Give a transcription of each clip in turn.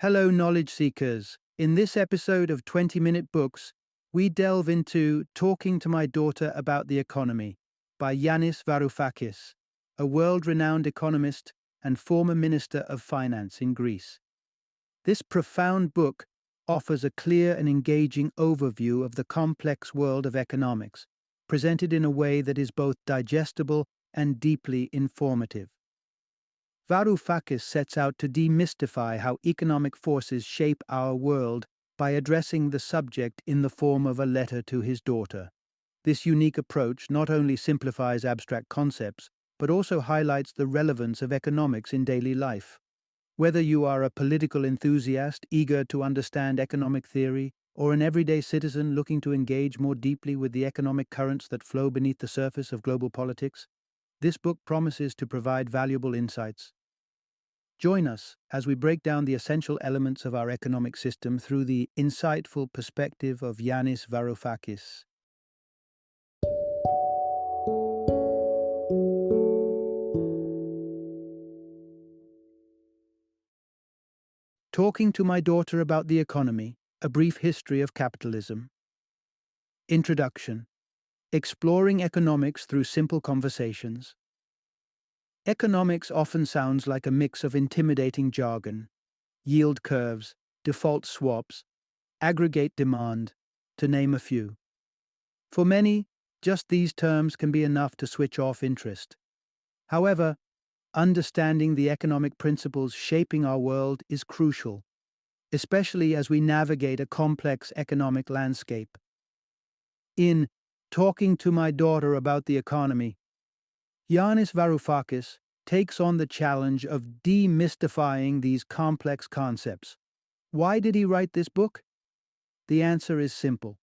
Hello, knowledge seekers. In this episode of 20-Minute Books, we delve into Talking to My Daughter About the Economy by Yanis Varoufakis, a world-renowned economist and former Minister of Finance in Greece. This profound book offers a clear and engaging overview of the complex world of economics, presented in a way that is both digestible and deeply informative. Varoufakis sets out to demystify how economic forces shape our world by addressing the subject in the form of a letter to his daughter. This unique approach not only simplifies abstract concepts, but also highlights the relevance of economics in daily life. Whether you are a political enthusiast eager to understand economic theory, or an everyday citizen looking to engage more deeply with the economic currents that flow beneath the surface of global politics, this book promises to provide valuable insights. Join us as we break down the essential elements of our economic system through the insightful perspective of Yanis Varoufakis. Talking to My Daughter About the Economy, A Brief History of Capitalism. Introduction. Exploring economics through simple conversations. Economics often sounds like a mix of intimidating jargon, yield curves, default swaps, aggregate demand, to name a few. For many, just these terms can be enough to switch off interest. However, understanding the economic principles shaping our world is crucial, especially as we navigate a complex economic landscape. In Talking to My Daughter About the Economy, Yanis Varoufakis takes on the challenge of demystifying these complex concepts. Why did he write this book? The answer is simple: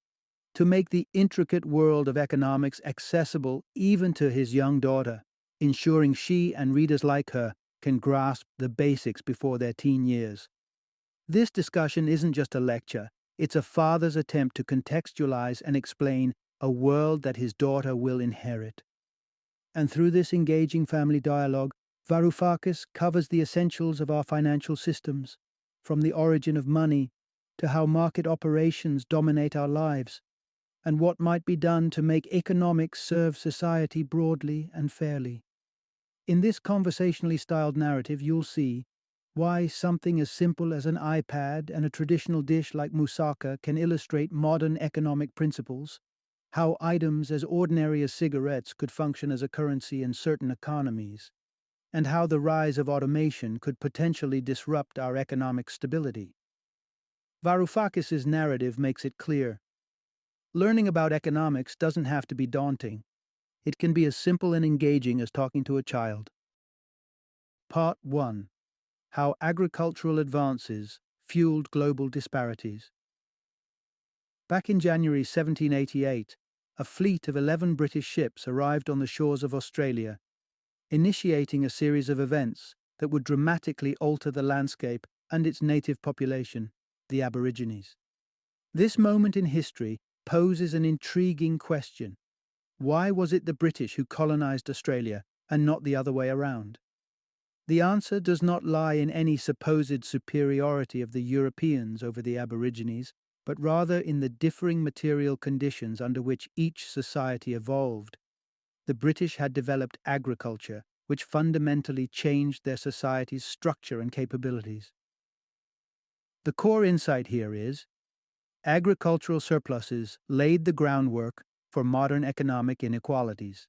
to make the intricate world of economics accessible even to his young daughter, ensuring she and readers like her can grasp the basics before their teen years. This discussion isn't just a lecture, it's a father's attempt to contextualize and explain a world that his daughter will inherit. And through this engaging family dialogue, Varoufakis covers the essentials of our financial systems, from the origin of money to how market operations dominate our lives, and what might be done to make economics serve society broadly and fairly. In this conversationally styled narrative, you'll see why something as simple as an iPad and a traditional dish like moussaka can illustrate modern economic principles, how items as ordinary as cigarettes could function as a currency in certain economies, and how the rise of automation could potentially disrupt our economic stability. Varoufakis' narrative makes it clear. Learning about economics doesn't have to be daunting. It can be as simple and engaging as talking to a child. Part 1. How agricultural advances fueled global disparities. Back in January 1788, a fleet of 11 British ships arrived on the shores of Australia, initiating a series of events that would dramatically alter the landscape and its native population, the Aborigines. This moment in history poses an intriguing question. Why was it the British who colonized Australia and not the other way around? The answer does not lie in any supposed superiority of the Europeans over the Aborigines, but rather in the differing material conditions under which each society evolved. The British had developed agriculture, which fundamentally changed their society's structure and capabilities. The core insight here is, agricultural surpluses laid the groundwork for modern economic inequalities.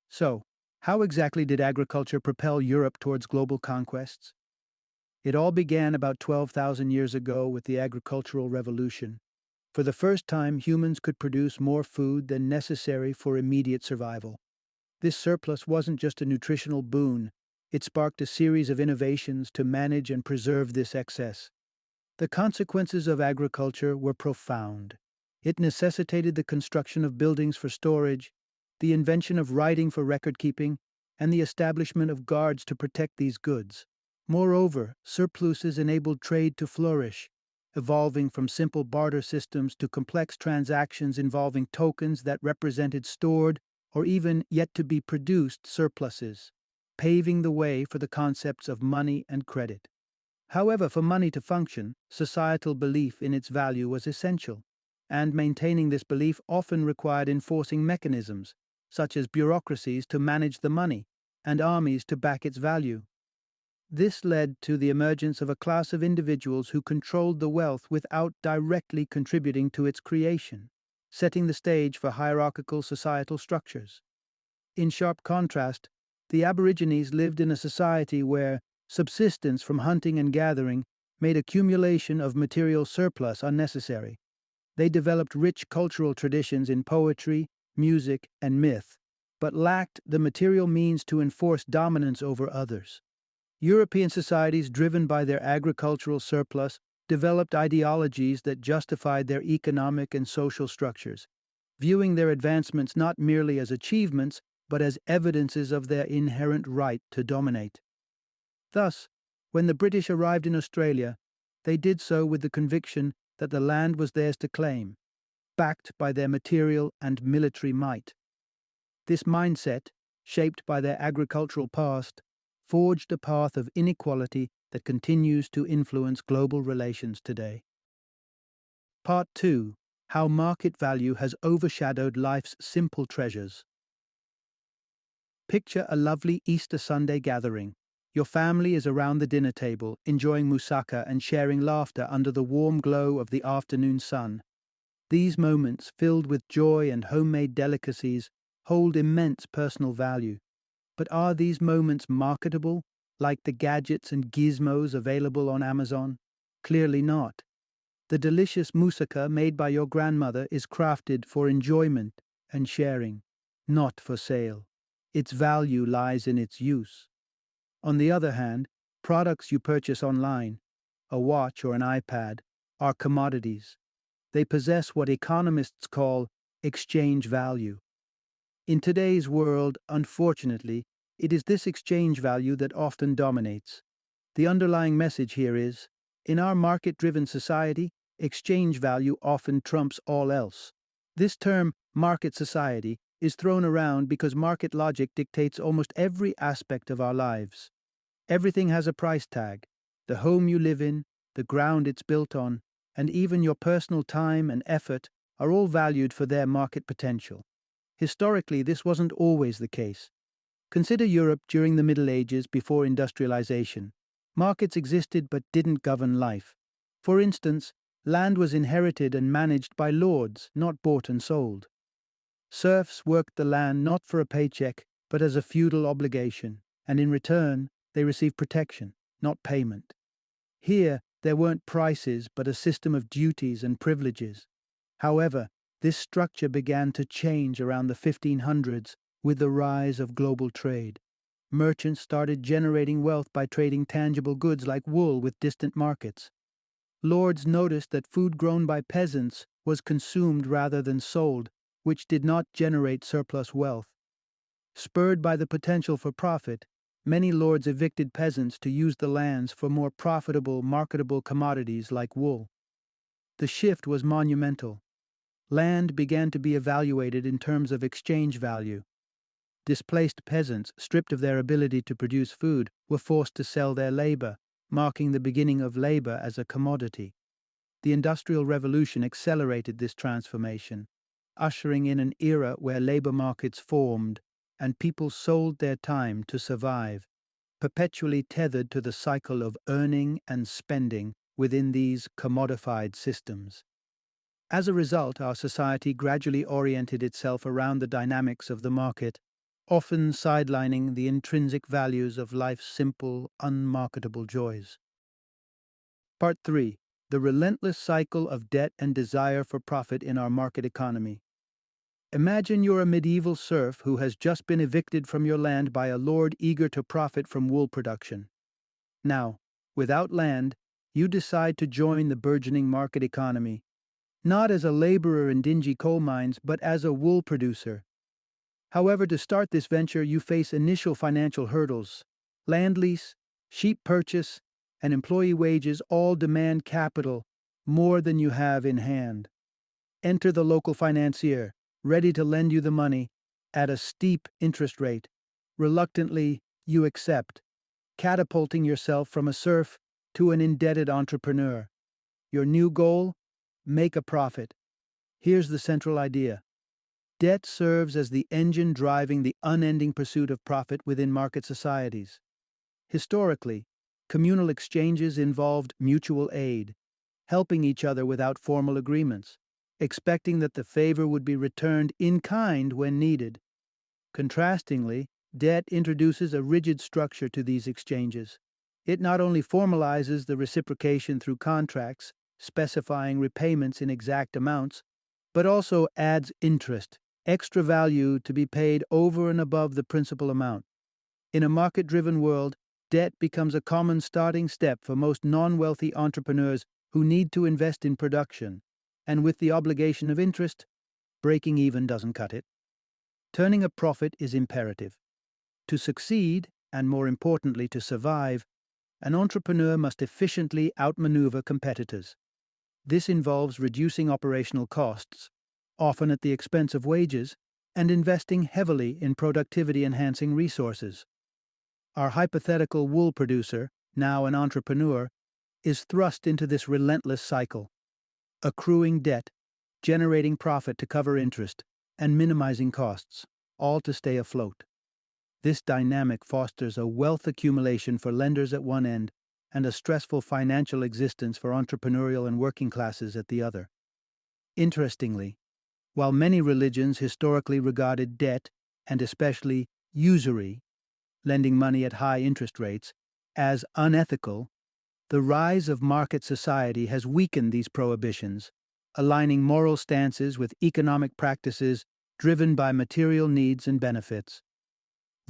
So, how exactly did agriculture propel Europe towards global conquests? It all began about 12,000 years ago with the agricultural revolution. For the first time, humans could produce more food than necessary for immediate survival. This surplus wasn't just a nutritional boon, it sparked a series of innovations to manage and preserve this excess. The consequences of agriculture were profound. It necessitated the construction of buildings for storage, the invention of writing for record-keeping, and the establishment of guards to protect these goods. Moreover, surpluses enabled trade to flourish, evolving from simple barter systems to complex transactions involving tokens that represented stored or even yet-to-be-produced surpluses, paving the way for the concepts of money and credit. However, for money to function, societal belief in its value was essential, and maintaining this belief often required enforcing mechanisms, such as bureaucracies to manage the money and armies to back its value. This led to the emergence of a class of individuals who controlled the wealth without directly contributing to its creation, setting the stage for hierarchical societal structures. In sharp contrast, the Aborigines lived in a society where subsistence from hunting and gathering made accumulation of material surplus unnecessary. They developed rich cultural traditions in poetry, music, and myth, but lacked the material means to enforce dominance over others. European societies, driven by their agricultural surplus, developed ideologies that justified their economic and social structures, viewing their advancements not merely as achievements, but as evidences of their inherent right to dominate. Thus, when the British arrived in Australia, they did so with the conviction that the land was theirs to claim, backed by their material and military might. This mindset, shaped by their agricultural past, forged a path of inequality that continues to influence global relations today. Part 2. How market value has overshadowed life's simple treasures. Picture a lovely Easter Sunday gathering. Your family is around the dinner table, enjoying moussaka and sharing laughter under the warm glow of the afternoon sun. These moments, filled with joy and homemade delicacies, hold immense personal value. But are these moments marketable, like the gadgets and gizmos available on Amazon? Clearly not. The delicious moussaka made by your grandmother is crafted for enjoyment and sharing, not for sale. Its value lies in its use. On the other hand, products you purchase online, a watch or an iPad, are commodities. They possess what economists call exchange value. In today's world, unfortunately, it is this exchange value that often dominates. The underlying message here is, in our market-driven society, exchange value often trumps all else. This term, market society, is thrown around because market logic dictates almost every aspect of our lives. Everything has a price tag: the home you live in, the ground it's built on, and even your personal time and effort are all valued for their market potential. Historically, this wasn't always the case. Consider Europe during the Middle Ages before industrialization. Markets existed but didn't govern life. For instance, land was inherited and managed by lords, not bought and sold. Serfs worked the land not for a paycheck, but as a feudal obligation, and in return, they received protection, not payment. Here, there weren't prices, but a system of duties and privileges. However, this structure began to change around the 1500s with the rise of global trade. Merchants started generating wealth by trading tangible goods like wool with distant markets. Lords noticed that food grown by peasants was consumed rather than sold, which did not generate surplus wealth. Spurred by the potential for profit, many lords evicted peasants to use the lands for more profitable, marketable commodities like wool. The shift was monumental. Land began to be evaluated in terms of exchange value. Displaced peasants, stripped of their ability to produce food, were forced to sell their labor, marking the beginning of labor as a commodity. The Industrial Revolution accelerated this transformation, ushering in an era where labor markets formed and people sold their time to survive, perpetually tethered to the cycle of earning and spending within these commodified systems. As a result, our society gradually oriented itself around the dynamics of the market, often sidelining the intrinsic values of life's simple, unmarketable joys. Part 3. The relentless cycle of debt and desire for profit in our market economy. Imagine you're a medieval serf who has just been evicted from your land by a lord eager to profit from wool production. Now, without land, you decide to join the burgeoning market economy, not as a laborer in dingy coal mines, but as a wool producer. However, to start this venture, you face initial financial hurdles. Land lease, sheep purchase, and employee wages all demand capital, more than you have in hand. Enter the local financier, ready to lend you the money at a steep interest rate. Reluctantly, you accept, catapulting yourself from a serf To an indebted entrepreneur, your new goal? Make a profit. Here's the central idea. Debt serves as the engine driving the unending pursuit of profit within market societies. Historically, communal exchanges involved mutual aid, helping each other without formal agreements, expecting that the favor would be returned in kind when needed. Contrastingly, debt introduces a rigid structure to these exchanges. It not only formalizes the reciprocation through contracts, specifying repayments in exact amounts, but also adds interest, extra value to be paid over and above the principal amount. In a market driven world, debt becomes a common starting step for most non wealthy entrepreneurs who need to invest in production, and with the obligation of interest, breaking even doesn't cut it. Turning a profit is imperative. To succeed, and more importantly to survive, an entrepreneur must efficiently outmaneuver competitors. This involves reducing operational costs, often at the expense of wages, and investing heavily in productivity-enhancing resources. Our hypothetical wool producer, now an entrepreneur, is thrust into this relentless cycle, accruing debt, generating profit to cover interest, and minimizing costs, all to stay afloat. This dynamic fosters a wealth accumulation for lenders at one end and a stressful financial existence for entrepreneurial and working classes at the other. Interestingly, while many religions historically regarded debt, and especially usury, lending money at high interest rates, as unethical, the rise of market society has weakened these prohibitions, aligning moral stances with economic practices driven by material needs and benefits.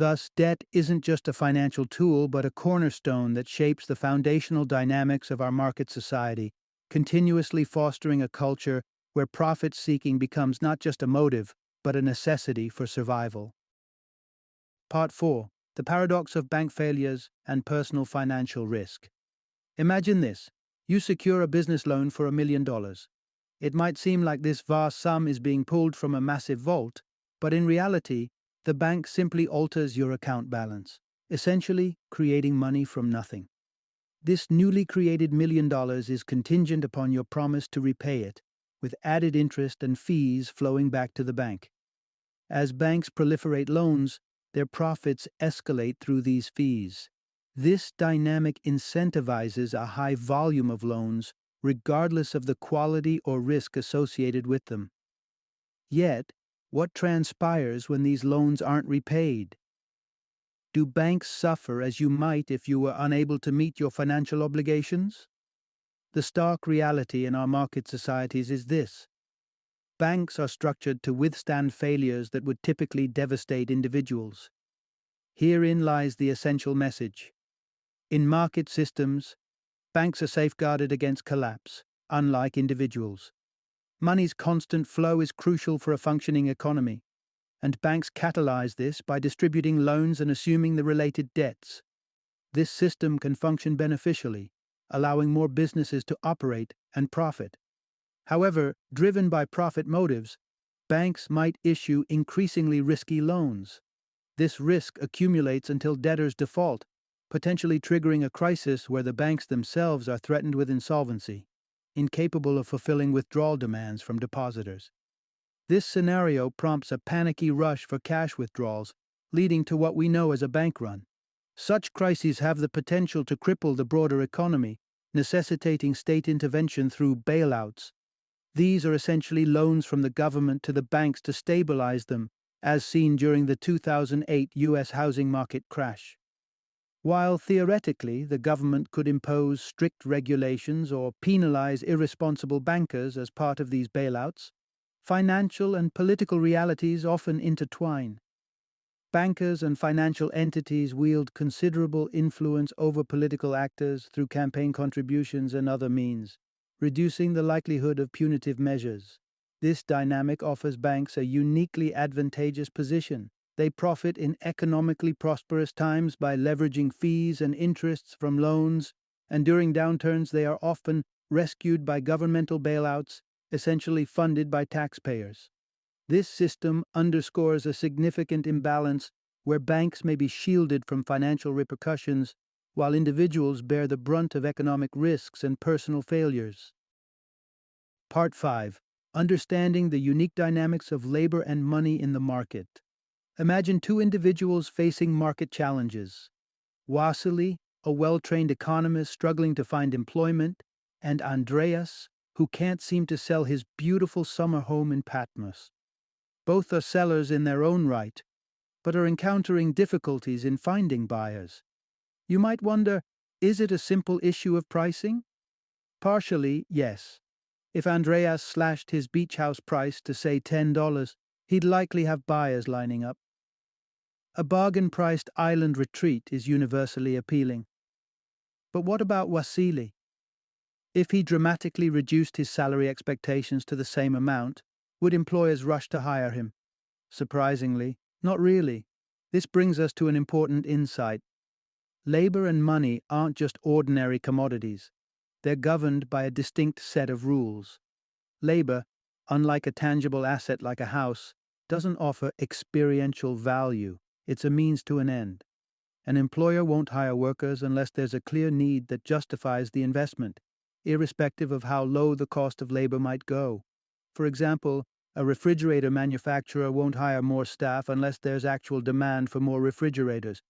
Thus, debt isn't just a financial tool but a cornerstone that shapes the foundational dynamics of our market society, continuously fostering a culture where profit-seeking becomes not just a motive, but a necessity for survival. Part 4. The Paradox of Bank Failures and Personal Financial Risk. Imagine this. You secure a business loan for $1 million. It might seem like this vast sum is being pulled from a massive vault, but in reality, the bank simply alters your account balance, essentially creating money from nothing. This newly created $1 million is contingent upon your promise to repay it, with added interest and fees flowing back to the bank. As banks proliferate loans, their profits escalate through these fees. This dynamic incentivizes a high volume of loans, regardless of the quality or risk associated with them. Yet, what transpires when these loans aren't repaid? Do banks suffer as you might if you were unable to meet your financial obligations? The stark reality in our market societies is this. Banks are structured to withstand failures that would typically devastate individuals. Herein lies the essential message. In market systems, banks are safeguarded against collapse, unlike individuals. Money's constant flow is crucial for a functioning economy, and banks catalyze this by distributing loans and assuming the related debts. This system can function beneficially, allowing more businesses to operate and profit. However, driven by profit motives, banks might issue increasingly risky loans. This risk accumulates until debtors default, potentially triggering a crisis where the banks themselves are threatened with insolvency, incapable of fulfilling withdrawal demands from depositors. This scenario prompts a panicky rush for cash withdrawals, leading to what we know as a bank run. Such crises have the potential to cripple the broader economy, necessitating state intervention through bailouts. These are essentially loans from the government to the banks to stabilize them, as seen during the 2008 U.S. housing market crash. While theoretically the government could impose strict regulations or penalize irresponsible bankers as part of these bailouts, financial and political realities often intertwine. Bankers and financial entities wield considerable influence over political actors through campaign contributions and other means, reducing the likelihood of punitive measures. This dynamic offers banks a uniquely advantageous position. They profit in economically prosperous times by leveraging fees and interests from loans, and during downturns they are often rescued by governmental bailouts, essentially funded by taxpayers. This system underscores a significant imbalance where banks may be shielded from financial repercussions while individuals bear the brunt of economic risks and personal failures. Part 5. Understanding the unique dynamics of labor and money in the market. Imagine two individuals facing market challenges. Wasily, a well-trained economist struggling to find employment, and Andreas, who can't seem to sell his beautiful summer home in Patmos. Both are sellers in their own right, but are encountering difficulties in finding buyers. You might wonder, is it a simple issue of pricing? Partially, yes. If Andreas slashed his beach house price to, say, $10, he'd likely have buyers lining up. A bargain-priced island retreat is universally appealing. But what about Wasily? If he dramatically reduced his salary expectations to the same amount, would employers rush to hire him? Surprisingly, not really. This brings us to an important insight. Labor and money aren't just ordinary commodities. They're governed by a distinct set of rules. Labor, unlike a tangible asset like a house, doesn't offer experiential value. It's a means to an end. An employer won't hire workers unless there's a clear need that justifies the investment, irrespective of how low the cost of labor might go. For example, a refrigerator manufacturer won't hire more staff unless there's actual demand for more refrigerators.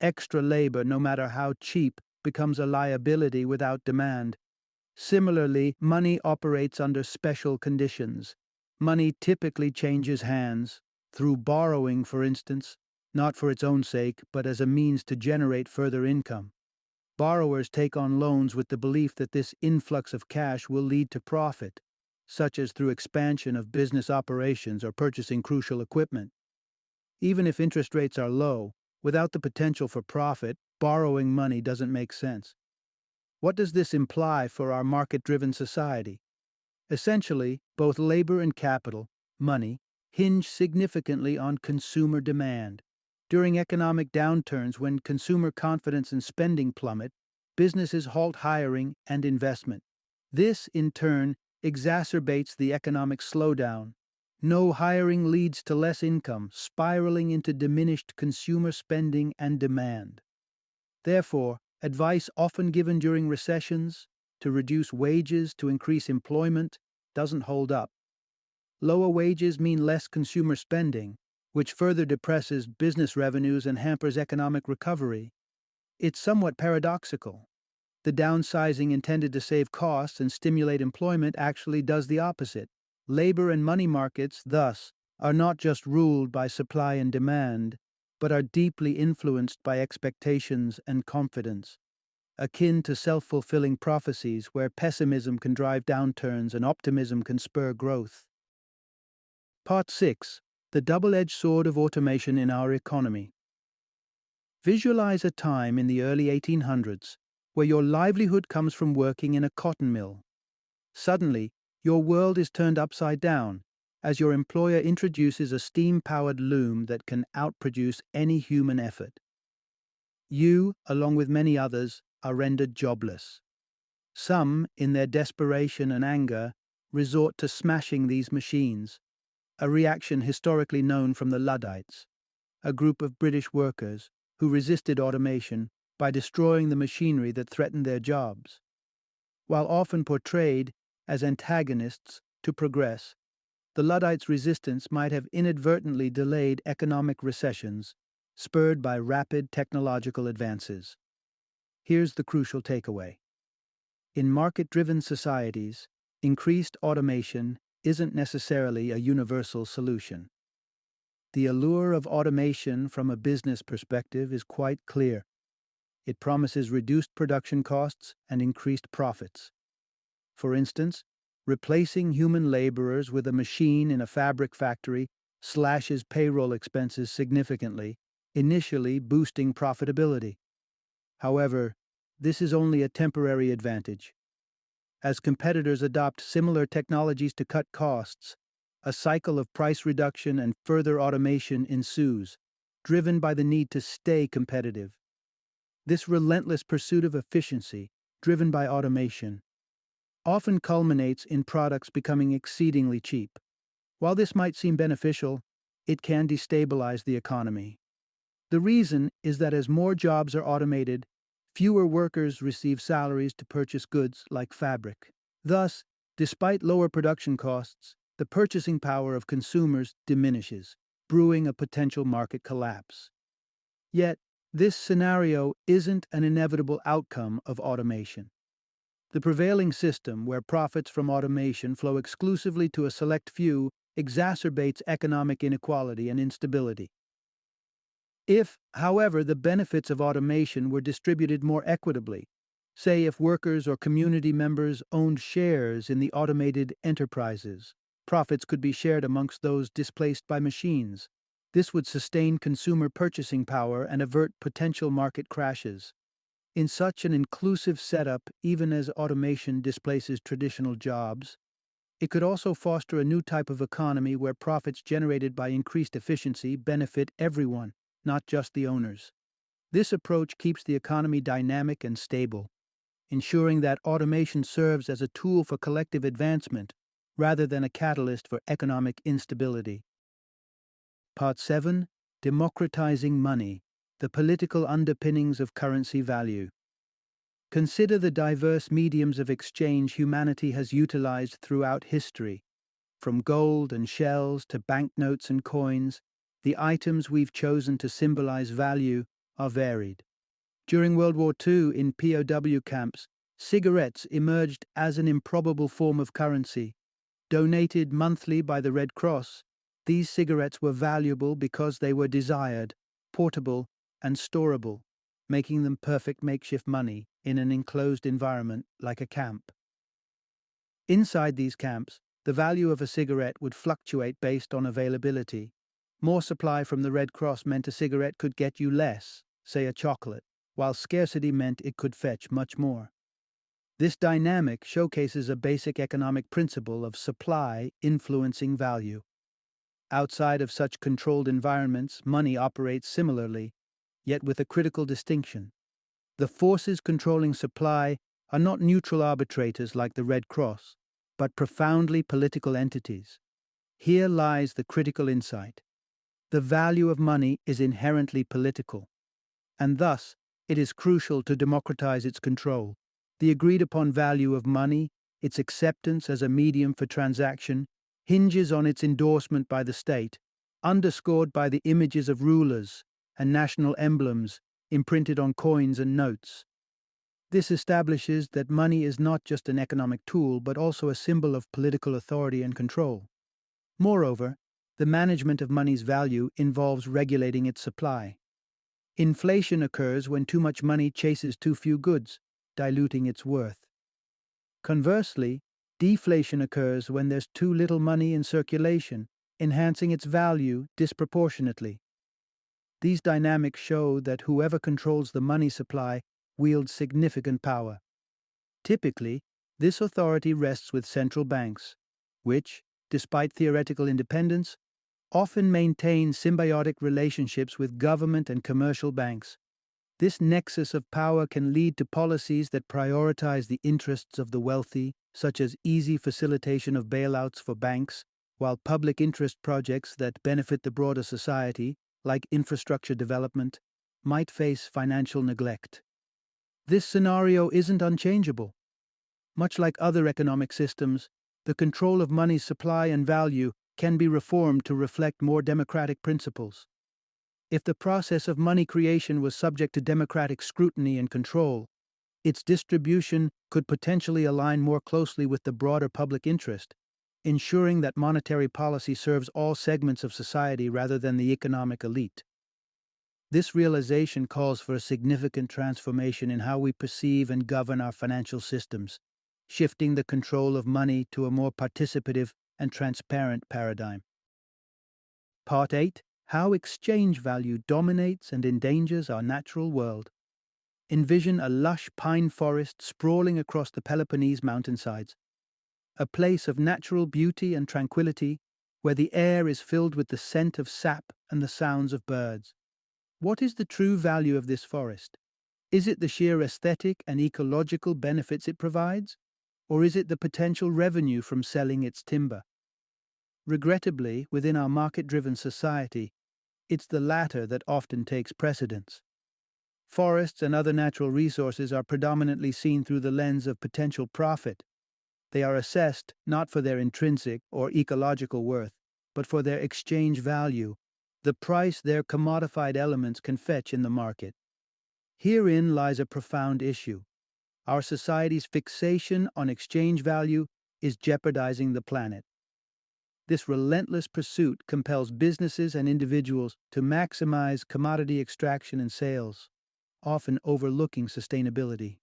Extra labor, no matter how cheap, becomes a liability without demand. Similarly, money operates under special conditions. Money typically changes hands, through borrowing, for instance, not for its own sake, but as a means to generate further income. Borrowers take on loans with the belief that this influx of cash will lead to profit, such as through expansion of business operations or purchasing crucial equipment. Even if interest rates are low, without the potential for profit, borrowing money doesn't make sense. What does this imply for our market-driven society? Essentially, both labor and capital, money, hinge significantly on consumer demand. During economic downturns, when consumer confidence and spending plummet, businesses halt hiring and investment. This, in turn, exacerbates the economic slowdown. No hiring leads to less income, spiraling into diminished consumer spending and demand. Therefore, advice often given during recessions to reduce wages to increase employment doesn't hold up. Lower wages mean less consumer spending, which further depresses business revenues and hampers economic recovery. It's somewhat paradoxical. The downsizing intended to save costs and stimulate employment actually does the opposite. Labor and money markets, thus, are not just ruled by supply and demand, but are deeply influenced by expectations and confidence, akin to self-fulfilling prophecies where pessimism can drive downturns and optimism can spur growth. Part 6. The double-edged sword of automation in our economy. Visualize a time in the early 1800s where your livelihood comes from working in a cotton mill. Suddenly, your world is turned upside down as your employer introduces a steam-powered loom that can outproduce any human effort. You, along with many others, are rendered jobless. Some, in their desperation and anger, resort to smashing these machines, a reaction historically known from the Luddites, a group of British workers who resisted automation by destroying the machinery that threatened their jobs. While often portrayed as antagonists to progress, the Luddites' resistance might have inadvertently delayed economic recessions spurred by rapid technological advances. Here's the crucial takeaway. In market-driven societies, increased automation isn't necessarily a universal solution. The allure of automation from a business perspective is quite clear. It promises reduced production costs and increased profits. For instance, replacing human laborers with a machine in a fabric factory slashes payroll expenses significantly, initially boosting profitability. However, this is only a temporary advantage. As competitors adopt similar technologies to cut costs, a cycle of price reduction and further automation ensues, driven by the need to stay competitive. This relentless pursuit of efficiency, driven by automation, often culminates in products becoming exceedingly cheap. While this might seem beneficial, it can destabilize the economy. The reason is that as more jobs are automated, Fewer workers receive salaries to purchase goods like fabric. Thus, despite lower production costs, the purchasing power of consumers diminishes, brewing a potential market collapse. Yet, this scenario isn't an inevitable outcome of automation. The prevailing system, where profits from automation flow exclusively to a select few, exacerbates economic inequality and instability. If, however, the benefits of automation were distributed more equitably, say if workers or community members owned shares in the automated enterprises, profits could be shared amongst those displaced by machines. This would sustain consumer purchasing power and avert potential market crashes. In such an inclusive setup, even as automation displaces traditional jobs, it could also foster a new type of economy where profits generated by increased efficiency benefit everyone, not just the owners. This approach keeps the economy dynamic and stable, ensuring that automation serves as a tool for collective advancement rather than a catalyst for economic instability. Part 7. Democratizing Money, the Political Underpinnings of Currency Value. Consider the diverse mediums of exchange humanity has utilized throughout history. From gold and shells to banknotes and coins, the items we've chosen to symbolize value are varied. During World War II, in POW camps, cigarettes emerged as an improbable form of currency. Donated monthly by the Red Cross, these cigarettes were valuable because they were desired, portable, and storable, making them perfect makeshift money in an enclosed environment like a camp. Inside these camps, the value of a cigarette would fluctuate based on availability. More supply from the Red Cross meant a cigarette could get you less, say a chocolate, while scarcity meant it could fetch much more. This dynamic showcases a basic economic principle of supply influencing value. Outside of such controlled environments, money operates similarly, yet with a critical distinction. The forces controlling supply are not neutral arbitrators like the Red Cross, but profoundly political entities. Here lies the critical insight. The value of money is inherently political, and thus it is crucial to democratize its control. The agreed-upon value of money, its acceptance as a medium for transaction, hinges on its endorsement by the state, underscored by the images of rulers and national emblems imprinted on coins and notes. This establishes that money is not just an economic tool but also a symbol of political authority and control. Moreover, the management of money's value involves regulating its supply. Inflation occurs when too much money chases too few goods, diluting its worth. Conversely, deflation occurs when there's too little money in circulation, enhancing its value disproportionately. These dynamics show that whoever controls the money supply wields significant power. Typically, this authority rests with central banks, which, despite theoretical independence, often maintain symbiotic relationships with government and commercial banks. This nexus of power can lead to policies that prioritize the interests of the wealthy, such as easy facilitation of bailouts for banks, while public interest projects that benefit the broader society, like infrastructure development, might face financial neglect. This scenario isn't unchangeable. Much like other economic systems, the control of money's supply and value can be reformed to reflect more democratic principles. If the process of money creation was subject to democratic scrutiny and control, its distribution could potentially align more closely with the broader public interest, ensuring that monetary policy serves all segments of society rather than the economic elite. This realization calls for a significant transformation in how we perceive and govern our financial systems, shifting the control of money to a more participative and transparent paradigm. Part 8. How exchange value dominates and endangers our natural world. Envision a lush pine forest sprawling across the Peloponnese mountainsides, a place of natural beauty and tranquility where the air is filled with the scent of sap and the sounds of birds. What is the true value of this forest? Is it the sheer aesthetic and ecological benefits it provides? Or is it the potential revenue from selling its timber? Regrettably, within our market-driven society, it's the latter that often takes precedence. Forests and other natural resources are predominantly seen through the lens of potential profit. They are assessed not for their intrinsic or ecological worth, but for their exchange value, the price their commodified elements can fetch in the market. Herein lies a profound issue. Our society's fixation on exchange value is jeopardizing the planet. This relentless pursuit compels businesses and individuals to maximize commodity extraction and sales, often overlooking sustainability.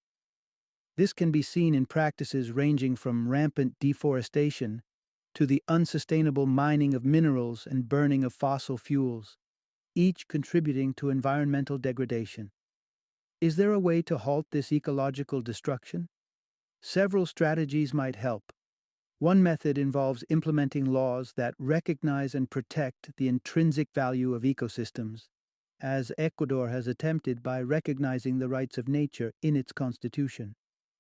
This can be seen in practices ranging from rampant deforestation to the unsustainable mining of minerals and burning of fossil fuels, each contributing to environmental degradation. Is there a way to halt this ecological destruction? Several strategies might help. One method involves implementing laws that recognize and protect the intrinsic value of ecosystems, as Ecuador has attempted by recognizing the rights of nature in its constitution.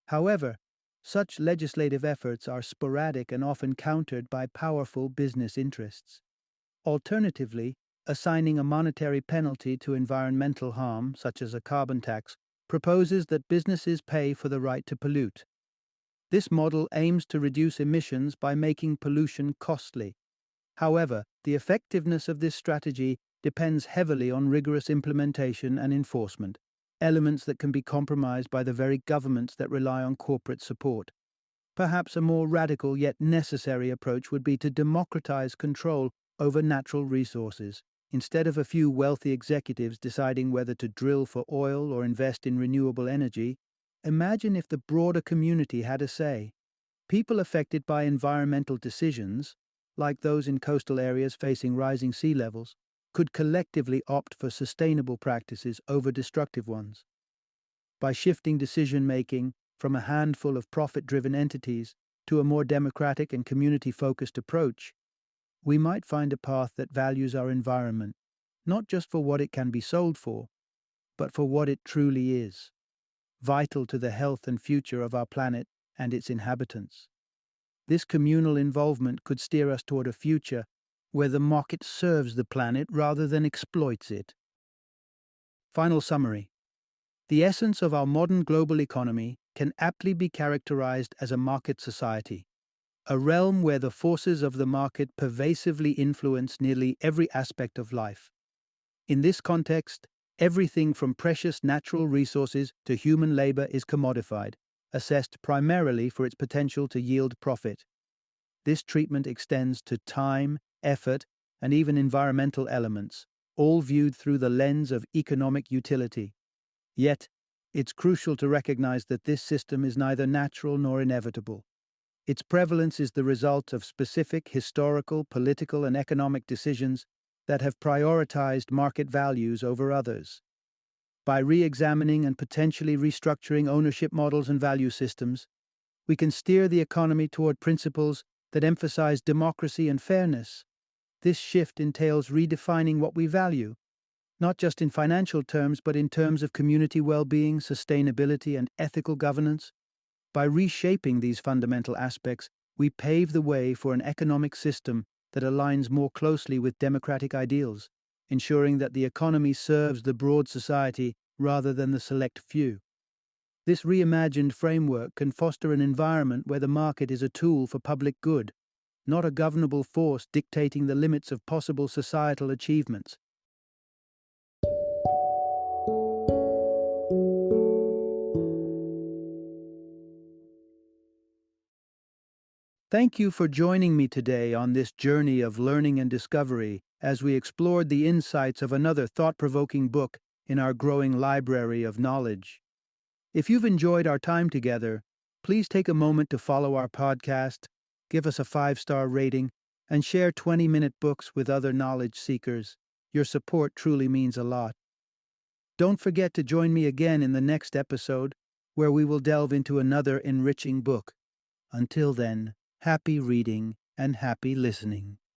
However, such legislative efforts are sporadic and often countered by powerful business interests. Alternatively, assigning a monetary penalty to environmental harm, such as a carbon tax, proposes that businesses pay for the right to pollute. This model aims to reduce emissions by making pollution costly. However, the effectiveness of this strategy depends heavily on rigorous implementation and enforcement, elements that can be compromised by the very governments that rely on corporate support. Perhaps a more radical yet necessary approach would be to democratize control over natural resources. Instead of a few wealthy executives deciding whether to drill for oil or invest in renewable energy, imagine if the broader community had a say. People affected by environmental decisions, like those in coastal areas facing rising sea levels, could collectively opt for sustainable practices over destructive ones. By shifting decision-making from a handful of profit-driven entities to a more democratic and community-focused approach, we might find a path that values our environment, not just for what it can be sold for, but for what it truly is, vital to the health and future of our planet and its inhabitants. This communal involvement could steer us toward a future where the market serves the planet rather than exploits it. Final summary. The essence of our modern global economy can aptly be characterized as a market society, a realm where the forces of the market pervasively influence nearly every aspect of life. In this context, everything from precious natural resources to human labor is commodified, assessed primarily for its potential to yield profit. This treatment extends to time, effort, and even environmental elements, all viewed through the lens of economic utility. Yet, it's crucial to recognize that this system is neither natural nor inevitable. Its prevalence is the result of specific historical, political, and economic decisions that have prioritized market values over others. By re-examining and potentially restructuring ownership models and value systems, we can steer the economy toward principles that emphasize democracy and fairness. This shift entails redefining what we value, not just in financial terms, but in terms of community well-being, sustainability, and ethical governance. By reshaping these fundamental aspects, we pave the way for an economic system that aligns more closely with democratic ideals, ensuring that the economy serves the broad society rather than the select few. This reimagined framework can foster an environment where the market is a tool for public good, not a governable force dictating the limits of possible societal achievements. Thank you for joining me today on this journey of learning and discovery as we explored the insights of another thought-provoking book in our growing library of knowledge. If you've enjoyed our time together, please take a moment to follow our podcast, give us a 5-star rating, and share 20-minute books with other knowledge seekers. Your support truly means a lot. Don't forget to join me again in the next episode, where we will delve into another enriching book. Until then, happy reading and happy listening.